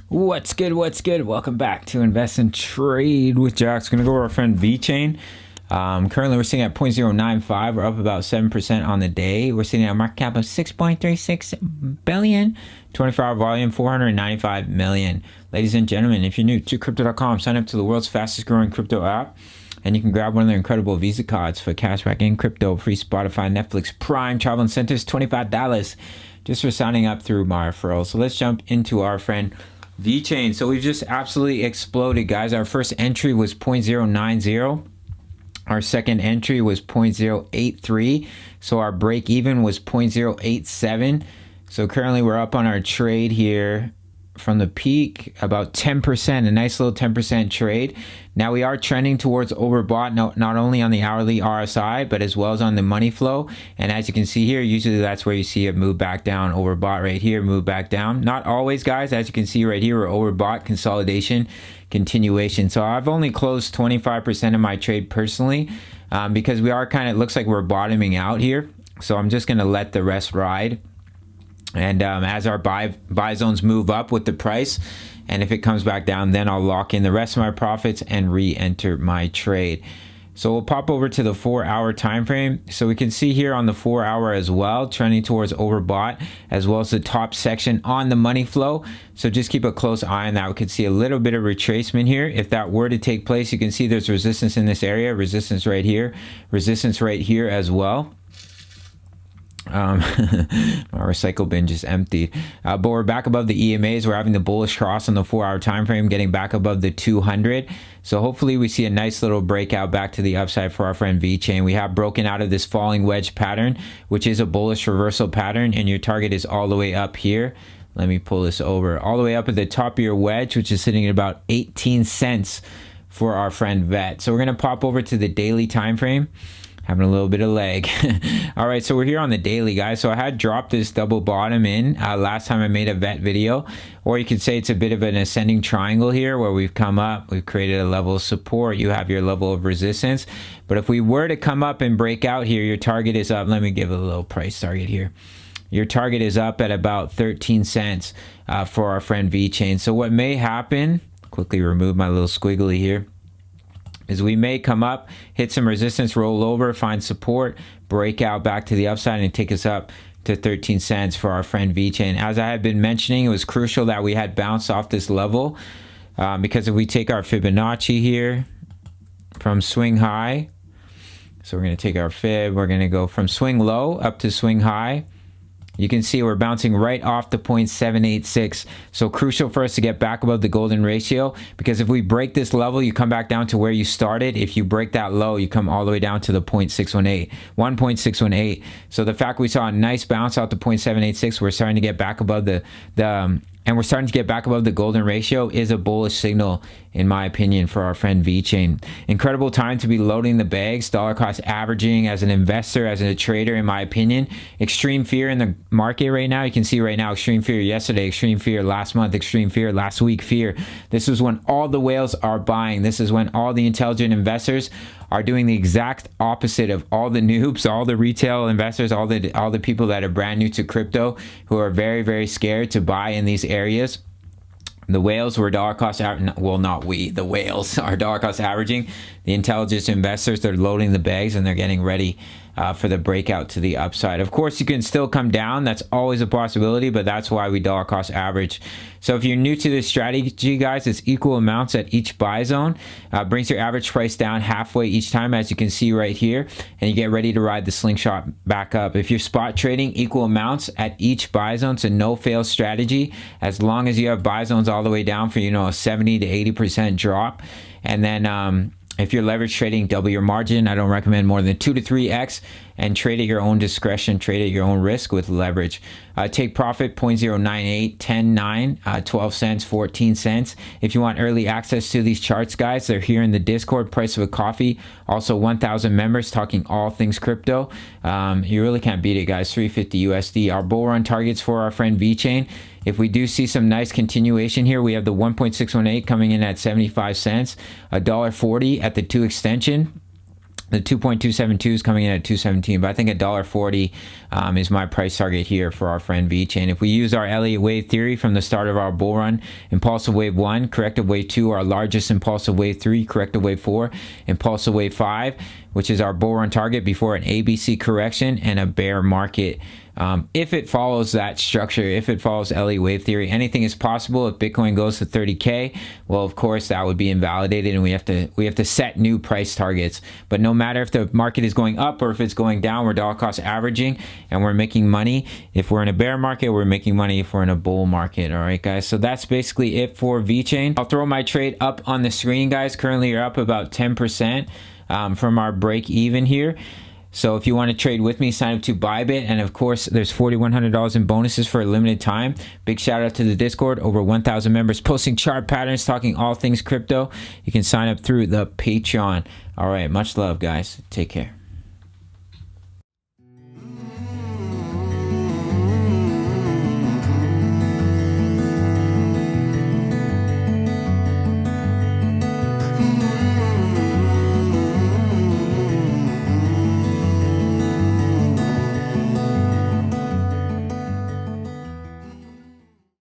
What's good? What's good? Welcome back to Invest and Trade with Jax. Going to go over our friend Vechain. Currently, we're sitting at 0.095. We're up about 7% on the day. We're sitting at a market cap of 6.36 billion. 24-hour volume, 495 million. Ladies and gentlemen, if you're new to crypto.com, sign up to the world's fastest growing crypto app. And you can grab one of their incredible Visa cards for cashback in crypto, free Spotify, Netflix, Prime, travel incentives, $25 just for signing up through my referral. So let's jump into our friend Vechain. So we've just absolutely exploded, guys. Our first entry was 0.090. Our second entry was 0.083. So our break even was 0.087. So currently we're up on our trade here from the peak about 10%, a nice little 10% trade. Now we are trending towards overbought, not only on the hourly RSI, but as well as on the money flow. And as you can see here, usually that's where you see it move back down, overbought right here, move back down. Not always, guys. As you can see right here, we're overbought, consolidation, continuation. So I've only closed 25% of my trade personally because we are kind of, looks like we're bottoming out here. So I'm just going to let the rest ride. And as our buy zones move up with the price, and if it comes back down, then I'll lock in the rest of my profits and re-enter my trade. So we'll pop over to the 4-hour time frame. So we can see here on the 4-hour as well, trending towards overbought, as well as the top section on the money flow. So just keep a close eye on that. We could see a little bit of retracement here. If that were to take place, you can see there's resistance in this area, resistance right here, resistance right here as well. My recycle bin just emptied, but we're back above the EMAs. We're having the bullish cross on the 4-hour time frame, getting back above the 200. So hopefully we see a nice little breakout back to the upside for our friend Vechain. We have broken out of this falling wedge pattern, which is a bullish reversal pattern, and your target is all the way up here. Let me pull this over, all the way up at the top of your wedge, which is sitting at about 18 cents for our friend Vet. So we're gonna pop over to the daily time frame. Having a little bit of lag. All right, so we're here on the daily, guys. So I had dropped this double bottom in last time I made a vet video, or you could say it's a bit of an ascending triangle here where we've come up, we've created a level of support, you have your level of resistance. But if we were to come up and break out here, your target is up. Let me give a little price target here. Your target is up at about 13 cents for our friend Vechain. So what may happen, quickly remove my little squiggly here, is we may come up, hit some resistance, roll over, find support, break out back to the upside, and take us up to 13 cents for our friend Vechain. As I had been mentioning, it was crucial that we had bounced off this level because if we take our Fibonacci here from swing high, so we're going to take our fib, we're going to go from swing low up to swing high. You can see we're bouncing right off the 0.786. So crucial for us to get back above the golden ratio, because if we break this level, you come back down to where you started. If you break that low, you come all the way down to the 1.618. So the fact we saw a nice bounce out to 0.786, we're starting to get back above and we're starting to get back above the golden ratio is a bullish signal, in my opinion, for our friend Vechain. Incredible time to be loading the bags, dollar cost averaging as an investor, as a trader, in my opinion. Extreme fear in the market right now. You can see right now, extreme fear yesterday, extreme fear last month, extreme fear last week, fear. This is when all the whales are buying. This is when all the intelligent investors are doing the exact opposite of all the noobs, all the retail investors, all the people that are brand new to crypto, who are very, very scared to buy in these areas. The whales were dollar cost well, not we, the whales are dollar cost averaging. The intelligent investors, they're loading the bags and they're getting ready for the breakout to the upside. Of course, you can still come down. That's always a possibility, but that's why we dollar cost average. So if you're new to this strategy, guys, it's equal amounts at each buy zone. Brings your average price down halfway each time, as you can see right here, and you get ready to ride the slingshot back up. If you're spot trading, equal amounts at each buy zone. It's a no-fail strategy, as long as you have buy zones all the way down for, a 70 to 80% drop. And then if you're leverage trading, double your margin. I don't recommend more than 2 to 3x, and trade at your own discretion, trade at your own risk with leverage. Take profit 0.098, 10, 9, 12 cents, 14 cents. If you want early access to these charts, guys, they're here in the Discord, price of a coffee. Also 1,000 members talking all things crypto. You really can't beat it, guys. 350 USD. Our bull run targets for our friend Vechain. If we do see some nice continuation here, we have the 1.618 coming in at 75 cents, $1.40 at the 2 extension. The 2.272 is coming in at 217, but I think $1.40 is my price target here for our friend Vechain. If we use our Elliott wave theory from the start of our bull run, impulsive wave 1, corrective wave 2, our largest impulsive wave 3, corrective wave 4, impulsive wave 5, which is our bull run target before an ABC correction and a bear market. If it follows that structure, if it follows Elliott wave theory, anything is possible. If Bitcoin goes to 30K, well, of course, that would be invalidated, and we have to set new price targets. But no matter if the market is going up or if it's going down, we're dollar cost averaging, and we're making money. If we're in a bear market, we're making money. If we're in a bull market, all right, guys. So that's basically it for Vechain. I'll throw my trade up on the screen, guys. Currently, you're up about 10% from our break even here. So if you want to trade with me, sign up to Bybit. And of course, there's $4,100 in bonuses for a limited time. Big shout out to the Discord. Over 1,000 members posting chart patterns, talking all things crypto. You can sign up through the Patreon. All right. Much love, guys. Take care.